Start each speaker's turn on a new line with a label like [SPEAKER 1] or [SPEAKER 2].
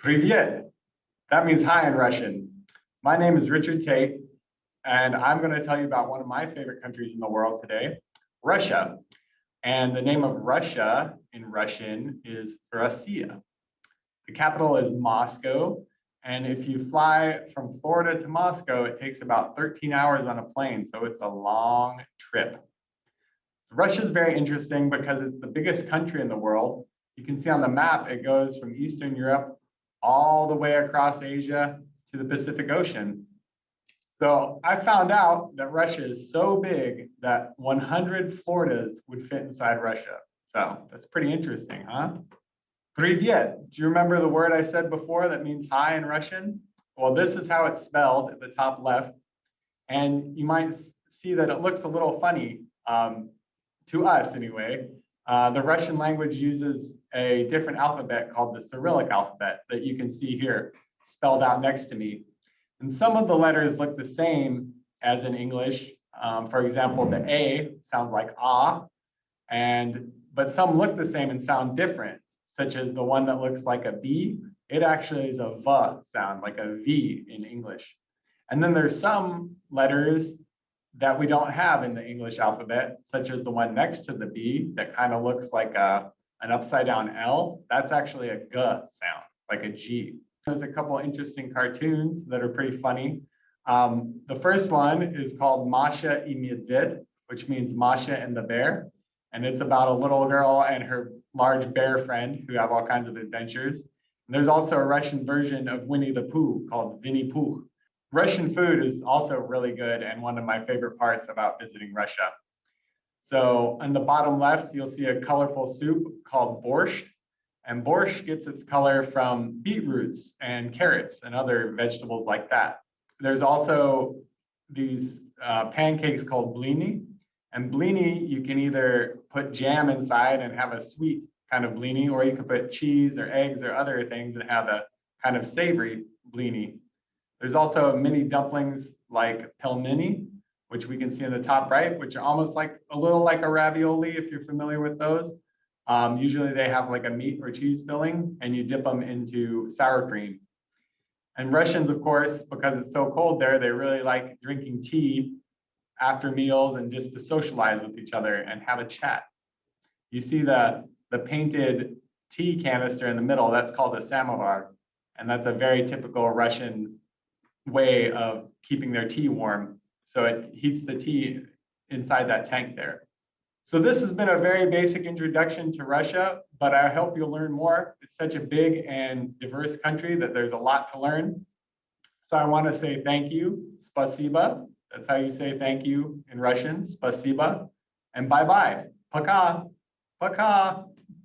[SPEAKER 1] Привет. That means hi in Russian. My name is Richard Tate, and I'm going to tell you about one of my favorite countries in the world today, Russia. And the name of Russia in Russian is Россия. The capital is Moscow. And if you fly from Florida to Moscow, it takes about 13 hours on a plane. So it's a long trip. So Russia is very interesting because it's the biggest country in the world. You can see on the map, it goes from Eastern Europe all the way across Asia to the Pacific Ocean. So I found out that Russia is so big that 100 Floridas would fit inside Russia. So that's pretty interesting, huh? Привет. Do you remember the word I said before that means hi in Russian? Well, this is how it's spelled at the top left. And you might see that it looks a little funny to us anyway. The Russian language uses a different alphabet called the Cyrillic alphabet that you can see here spelled out next to me. And some of the letters look the same as in English. For example, the A sounds like ah, but some look the same and sound different, such as the one that looks like a B. It actually is a V sound, like a V in English. And then there's some letters that we don't have in the English alphabet, such as the one next to the B that kind of looks like an upside down L. That's actually a G sound, like a G. There's a couple of interesting cartoons that are pretty funny. The first one is called Masha y Medved, which means Masha and the bear. And it's about a little girl and her large bear friend who have all kinds of adventures. And there's also a Russian version of Winnie the Pooh called Vinnie Pooh. Russian food is also really good and one of my favorite parts about visiting Russia. So on the bottom left, you'll see a colorful soup called borscht. And borscht gets its color from beetroots and carrots and other vegetables like that. There's also these pancakes called blini. And blini, you can either put jam inside and have a sweet kind of blini, or you can put cheese or eggs or other things and have a kind of savory blini. There's also mini dumplings like pelmeni, which we can see in the top right, which are almost like a little like a ravioli, if you're familiar with those. Usually they have like a meat or cheese filling, and you dip them into sour cream. And Russians, of course, because it's so cold there, they really like drinking tea after meals and just to socialize with each other and have a chat. You see the painted tea canister in the middle, that's called a samovar. And that's a very typical Russian way of keeping their tea warm. So it heats the tea inside that tank there. So this has been a very basic introduction to Russia, but I hope you'll learn more. It's such a big and diverse country that there's a lot to learn. So I want to say thank you, spasiba. That's how you say thank you in Russian, spasiba. And bye-bye, пока, пока.